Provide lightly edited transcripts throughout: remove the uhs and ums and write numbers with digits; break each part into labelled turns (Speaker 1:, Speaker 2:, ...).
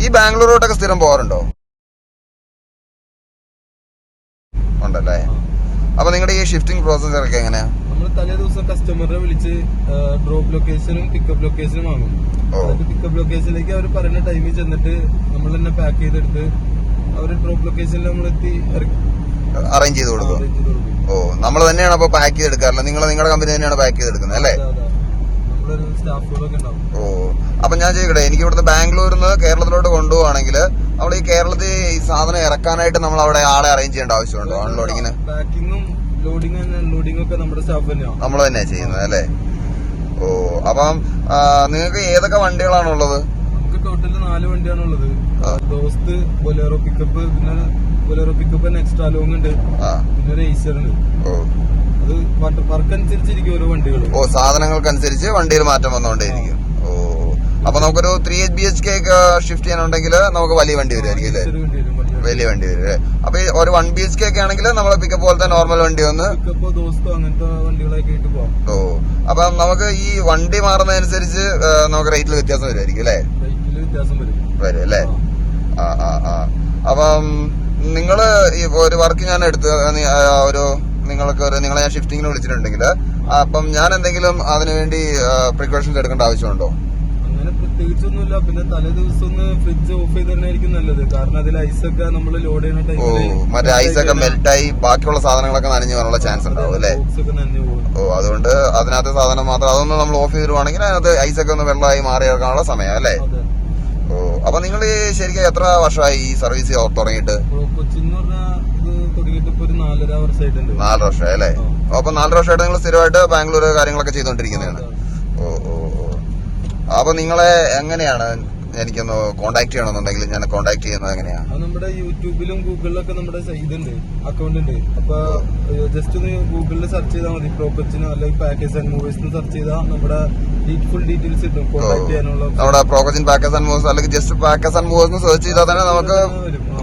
Speaker 1: ഈ ബാംഗ്ലൂരോട്ടൊക്കെ സ്ഥിരം പോകാറുണ്ടോ? ഉണ്ടല്ലേ. അപ്പൊ നിങ്ങളുടെ ഈ ഷിഫ്റ്റിംഗ് പ്രോസസ് ഒക്കെ എങ്ങനെയാ?
Speaker 2: നമ്മൾ തലേ ദിവസം കസ്റ്റമറെ വിളിച്ച് ഡ്രോപ്പ് ലൊക്കേഷനും പിക്കപ്പ് ലൊക്കേഷനും വാങ്ങും. പിക്കപ്പ് ലൊക്കേഷനിലേക്ക് അവർ പറയുന്ന ടൈമിൽ ചെന്നിട്ട് നമ്മൾ തന്നെ പാക്ക് ചെയ്തെടുത്ത് അവർ ഡ്രോപ്പ് ലൊക്കേഷനിൽ നമ്മൾ എത്തി
Speaker 1: അറേഞ്ച് ചെയ്ത് കൊടുക്കും. ഓ, നമ്മൾ തന്നെയാണ് അപ്പൊ പാക്ക് ചെയ്തെടുക്കാറില്ല? നിങ്ങളുടെ കമ്പനി തന്നെയാണ് പാക്ക് ചെയ്തെടുക്കുന്നത് അല്ലേ?
Speaker 2: സ്റ്റാഫുകളൊക്കെ ഉണ്ടാവും.
Speaker 1: ഓ, അപ്പൊ ഞാൻ ചോദിക്കട്ടെ, എനിക്ക് ഇവിടുത്തെ ബാംഗ്ലൂരിൽ നിന്ന് കേരളത്തിലോട്ട് കൊണ്ടുപോവാണെങ്കിൽ നമ്മൾ ഈ കേരളത്തിൽ ഈ സാധനം ഇറക്കാനായിട്ട് നമ്മൾ അവിടെ ആളെ അറേഞ്ച് ചെയ്യേണ്ട ആവശ്യമുണ്ടോ? അൺലോഡിങ്ങിന്
Speaker 2: പാക്കിങ്ങും ലോഡിംഗ് അൺലോഡിംഗ് ഒക്കെ നമ്മുടെ സ്റ്റാഫ് തന്നെയാണ്.
Speaker 1: നമ്മൾ തന്നെയാ ചെയ്യുന്നത് അല്ലേ? ഓ, അപ്പം നിങ്ങൾക്ക് ഏതൊക്കെ വണ്ടികളാണുള്ളത്?
Speaker 2: നമുക്ക് ടോട്ടല് 4 വണ്ടിയാണുള്ളത്. ദോസ്ത്, ബൊലേറോ പിക്കപ്പ്, പിന്നെ ബൊലേറോ പിക്കപ്പ് തന്നെ എക്സ്ട്രാ ലോങ് ഉണ്ട്, പിന്നെ ഒരു ഏസർ ഉണ്ട്.
Speaker 1: ഓ,
Speaker 2: അത് വർക്ക് അനുസരിച്ചിരിക്കും ഓരോ വണ്ടികൾ.
Speaker 1: ഓ, സാധനങ്ങൾക്കനുസരിച്ച് വണ്ടിയിൽ മാറ്റം വന്നുകൊണ്ടേയിരിക്കും. ഓ, അപ്പൊ നമുക്കൊരു 3 BHK ഒക്കെ ഷിഫ്റ്റ് ചെയ്യാനുണ്ടെങ്കിൽ നമുക്ക് വലിയ വണ്ടി വരുമായിരിക്കും അല്ലേ? വലിയ വണ്ടി വരും അല്ലേ? അപ്പൊ ഒരു 1 BHK ഒക്കെ ആണെങ്കിൽ നമ്മളെ പിക്കപ്പ് പോലത്തെ നോർമൽ വണ്ടി ഒന്ന്
Speaker 2: അങ്ങനത്തെ വണ്ടികളൊക്കെ ആയിട്ട് പോകാം.
Speaker 1: ഓ, അപ്പൊ നമുക്ക് ഈ വണ്ടി മാറുന്നതനുസരിച്ച് നമുക്ക് റേറ്റിൽ വ്യത്യാസം വരുമായിരിക്കും അല്ലേ?
Speaker 2: റേറ്റിൽ വ്യത്യാസം വരും
Speaker 1: അല്ലേ? അപ്പം നിങ്ങള് ഈ ഒരു വർക്ക് ഞാൻ എടുത്ത് നിങ്ങളെ ഞാൻ ഷിഫ്റ്റിങ്ങിന് വിളിച്ചിട്ടുണ്ടെങ്കിൽ അപ്പം ഞാൻ എന്തെങ്കിലും അതിനുവേണ്ടി പ്രിക്കോഷൻസ് എടുക്കേണ്ട ആവശ്യമുണ്ടോ?
Speaker 2: അങ്ങനെ പ്രത്യേകിച്ചൊന്നുമില്ല. പിന്നെ തലേ ദിവസം ഒന്ന് ഫ്രിഡ്ജ് ഓഫ് ചെയ്ത് തന്നെ ആയിരിക്കും നല്ലത്. കാരണം അതിൽ ഐസൊക്കെ നമ്മൾ ലോഡ് ചെയ്യുന്ന ടൈമിൽ
Speaker 1: മറ്റേ ഐസൊക്കെ മെൽറ്റായി ബാക്കിയുള്ള സാധനങ്ങളൊക്കെ നനഞ്ഞു പോകാനുള്ള ചാൻസ് ഉണ്ടാവും അല്ലേ? ഓ, അതുകൊണ്ട് അതിനകത്ത് സാധനം മാത്രം അതൊന്ന് നമ്മൾ ഓഫ് ചെയ്തിരുവാണെങ്കിൽ അതിനകത്ത് ഐസൊക്കെ ഒന്ന് വെള്ളമായി മാറി ഇറക്കാനുള്ള സമയം അല്ലേ? ഓ, അപ്പൊ നിങ്ങൾ ശരിക്കും എത്ര വർഷമായി ഈ സർവീസ് തുടങ്ങിയിട്ട്?
Speaker 2: കൊച്ചിന്ന് പറഞ്ഞാൽ തുടങ്ങിയിട്ട് ഇപ്പൊ ഒരു 4.5 വർഷമായിട്ടുണ്ട്.
Speaker 1: 4 വർഷമായി അല്ലേ? അപ്പൊ 4 വർഷമായിട്ട് നിങ്ങൾ സ്ഥിരമായിട്ട് ബാംഗ്ലൂർ കാര്യങ്ങളൊക്കെ ചെയ്തോണ്ടിരിക്കുന്നതാണ്. ഓ ഓ ഓ, അപ്പൊ നിങ്ങളെ എങ്ങനെയാണ് എനിക്കൊന്ന് കോണ്ടാക്ട് ചെയ്യണമെന്നുണ്ടെങ്കിൽ ഞാൻ കോണ്ടാക്ട് ചെയ്യുന്നത് എങ്ങനെയാ?
Speaker 2: നമ്മുടെ യൂട്യൂബിലും ഗൂഗിളിലൊക്കെ നമ്മുടെ ഇതുണ്ട്, അക്കൗണ്ട് ഉണ്ട്. അപ്പൊ ജസ്റ്റ് ഒന്ന് ഗൂഗിളിൽ സെർച്ച് ചെയ്താൽ മതി, പ്രോക്കച്ചിനോ അല്ലെങ്കിൽ പാക്കേജ് ആൻഡ് മൂവേഴ്സ് സെർച്ച് ചെയ്താൽ നമ്മുടെ ഫുൾ ഡീറ്റെയിൽസ് കിട്ടും കോണ്ടാക്ട് ചെയ്യാനുള്ള.
Speaker 1: നമ്മുടെ പ്രോക്കച്ചിൻ പാക്കേജ് ആൻഡ് മൂവേഴ്സ് അല്ലെങ്കിൽ just package and movers search ചെയ്താൽ തന്നെ നമുക്ക്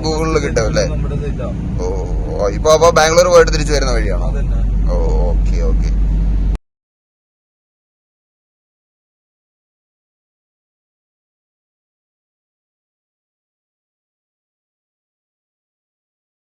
Speaker 1: ഗൂഗിളിൽ കിട്ടും അല്ലേ? ഓ, ഇപ്പൊ അപ്പൊ ബാംഗ്ലൂർ പോയിട്ട് തിരിച്ചു വരുന്ന വഴിയാണോ?